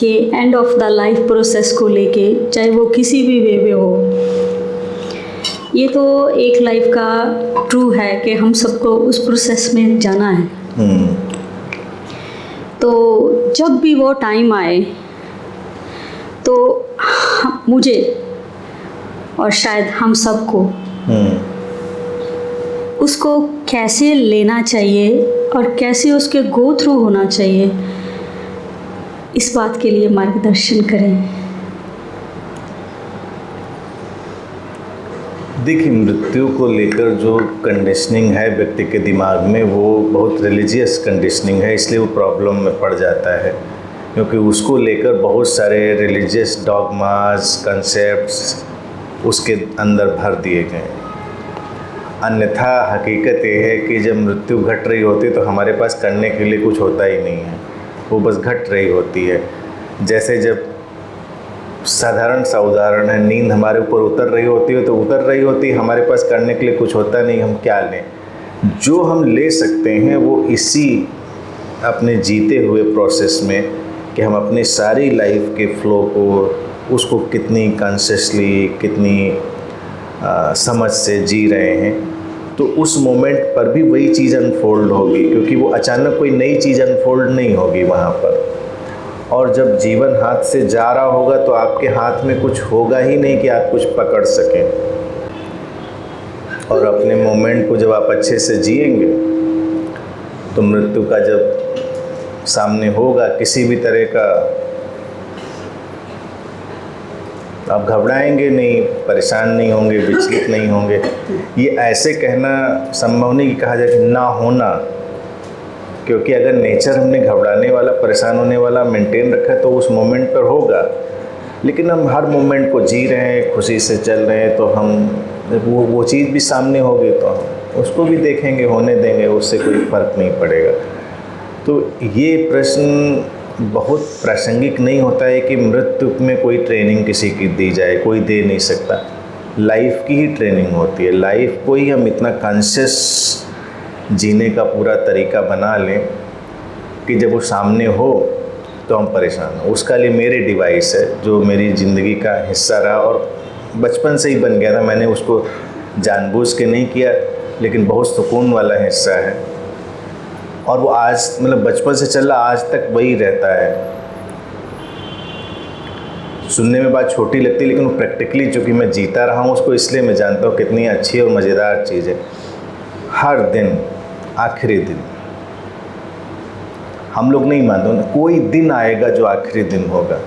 के end of the life process को लेके, चाहे वो किसी भी वे में हो। ये तो एक लाइफ का ट्रू है कि हम सबको उस प्रोसेस में जाना है। तो जब भी वो टाइम आए तो मुझे और शायद हम सबको उसको कैसे लेना चाहिए और कैसे उसके गो थ्रू होना चाहिए, इस बात के लिए मार्गदर्शन करें। देखिए, मृत्यु को लेकर जो कंडीशनिंग है व्यक्ति के दिमाग में, वो बहुत रिलीजियस कंडीशनिंग है, इसलिए वो प्रॉब्लम में पड़ जाता है, क्योंकि उसको लेकर बहुत सारे रिलीजियस डॉगमास, कंसेप्ट्स उसके अंदर भर दिए गए। अन्यथा हकीकत ये है कि जब मृत्यु घट रही होती है तो हमारे पास करने के लिए कुछ होता ही नहीं है, वो बस घट रही होती है। जैसे जब साधारण सा उदाहरण है, नींद हमारे ऊपर उतर रही होती है तो उतर रही होती है, हमारे पास करने के लिए कुछ होता नहीं, हम क्या लें। जो हम ले सकते हैं वो इसी अपने जीते हुए प्रोसेस में, कि हम अपनी सारी लाइफ के फ्लो को, उसको कितनी कॉन्शियसली, कितनी समझ से जी रहे हैं, तो उस मोमेंट पर भी वही चीज़ अनफोल्ड होगी, क्योंकि वो अचानक कोई नई चीज़ अनफोल्ड नहीं होगी वहाँ पर। और जब जीवन हाथ से जा रहा होगा तो आपके हाथ में कुछ होगा ही नहीं कि आप कुछ पकड़ सकें। और अपने मोमेंट को जब आप अच्छे से जिएंगे तो मृत्यु का जब सामने होगा किसी भी तरह का, आप घबराएंगे नहीं, परेशान नहीं होंगे, विचलित नहीं होंगे। ये ऐसे कहना संभव नहीं कि कहा जाए कि ना होना, क्योंकि अगर नेचर हमने घबराने वाला, परेशान होने वाला मेंटेन रखा है तो उस मोमेंट पर होगा। लेकिन हम हर मोमेंट को जी रहे हैं, खुशी से चल रहे हैं, तो हम वो चीज़ भी सामने होगी तो हम उसको भी देखेंगे, होने देंगे, उससे कोई फ़र्क नहीं पड़ेगा। तो ये प्रश्न बहुत प्रासंगिक नहीं होता है कि मृत्यु में कोई ट्रेनिंग किसी की दी जाए, कोई दे नहीं सकता। लाइफ की ही ट्रेनिंग होती है। लाइफ को ही हम इतना कॉन्शियस जीने का पूरा तरीका बना लें कि जब वो सामने हो तो हम परेशान हो। उसका लिए मेरे डिवाइस है जो मेरी ज़िंदगी का हिस्सा रहा और बचपन से ही बन गया था। मैंने उसको जानबूझ के नहीं किया, लेकिन बहुत सुकून वाला हिस्सा है। और वो आज मतलब बचपन से चल रहा, आज तक वही रहता है। सुनने में बात छोटी लगती है, लेकिन वो प्रैक्टिकली चूँकि मैं जीता रहा हूँ उसको, इसलिए मैं जानता हूँ कितनी अच्छी और मज़ेदार चीज़ है। हर दिन आखिरी दिन, हम लोग नहीं मानते ना, कोई दिन आएगा जो आखिरी दिन होगा।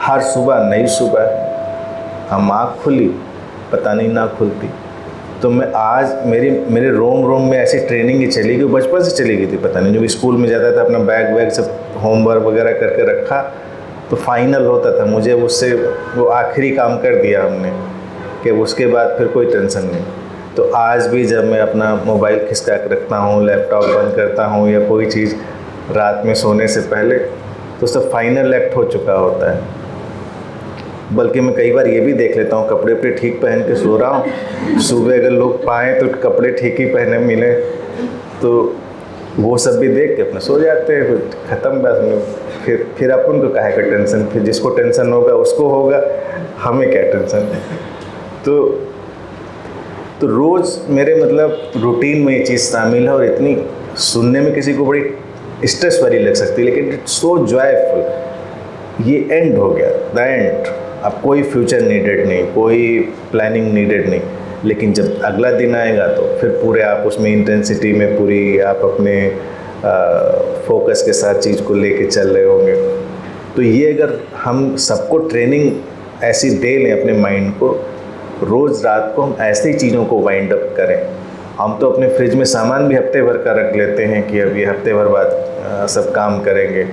हर सुबह नई सुबह, हम आँख खुली पता नहीं ना खुलती। तो मैं आज मेरे रोम रोम में ऐसी ट्रेनिंग ही चली गई, बचपन से चली गई थी। पता नहीं, जब स्कूल में जाता था अपना बैग वैग सब होमवर्क वगैरह करके रखा तो फाइनल होता था, मुझे उससे वो आखिरी काम कर दिया हमने कि उसके बाद फिर कोई टेंशन नहीं। तो आज भी जब मैं अपना मोबाइल खिसका के रखता हूँ, लैपटॉप बंद करता हूँ या कोई चीज़ रात में सोने से पहले, तो सब फाइनल एक्ट हो चुका होता है। बल्कि मैं कई बार ये भी देख लेता हूँ, कपड़े पे ठीक पहन के सो रहा हूँ, सुबह अगर लोग पाएँ तो कपड़े ठीक ही पहने मिले, तो वो सब भी देख के अपने सो जाते हैं। ख़त्म बात में। फिर अपन को काहे का टेंशन, फिर जिसको टेंशन होगा उसको होगा, हमें क्या टेंशन। तो रोज़ मेरे मतलब रूटीन में ये चीज़ शामिल है और इतनी सुनने में किसी को बड़ी स्ट्रेस वाली लग सकती है, लेकिन इट्स सो जॉयफुल। ये एंड हो गया, द एंड। अब कोई फ्यूचर नीडेड नहीं, कोई प्लानिंग नीडेड नहीं। लेकिन जब अगला दिन आएगा तो फिर पूरे आप उसमें इंटेंसिटी में पूरी आप अपने फोकस के साथ चीज़ को लेके चल रहे होंगे। तो ये अगर हम सबको ट्रेनिंग ऐसी दे लें अपने माइंड को, रोज़ रात को हम ऐसी चीज़ों को वाइंड अप करें। हम तो अपने फ्रिज में सामान भी हफ्ते भर का रख लेते हैं कि अब ये हफ्ते भर बाद सब काम करेंगे।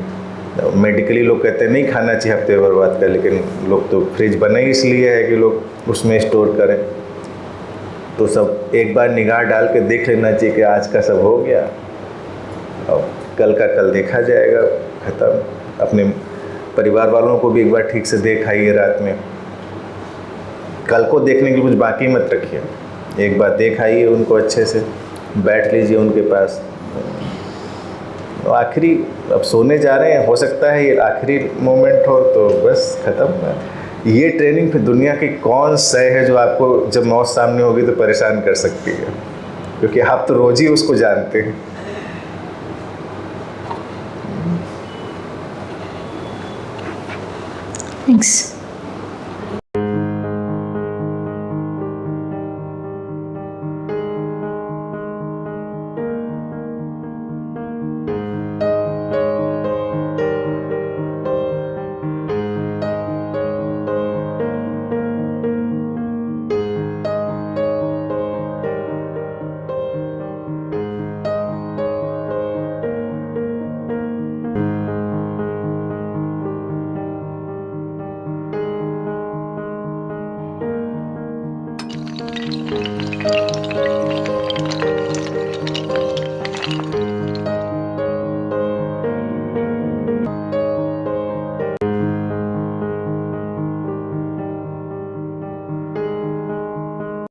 मेडिकली लोग कहते हैं नहीं खाना चाहिए हफ्ते भर बाद का, लेकिन लोग तो फ्रिज बना ही इसलिए है कि लोग उसमें स्टोर करें। तो सब एक बार निगाह डाल के देख लेना चाहिए कि आज का सब हो गया और कल का कल देखा जाएगा, ख़त्म। अपने परिवार वालों को भी एक बार ठीक से देख आइए रात में। कल को देखने के लिए कुछ बाकी मत रखिए, एक बार देख आइए उनको अच्छे से, बैठ लीजिए उनके पास, तो आखिरी अब सोने जा रहे हैं, हो सकता है ये आखिरी मोमेंट हो तो बस ख़त्म। ये ट्रेनिंग फिर दुनिया की कौन सह है जो आपको जब मौत सामने होगी तो परेशान कर सकती है, क्योंकि आप तो रोज़ ही उसको जानते हैं। थैंक्स।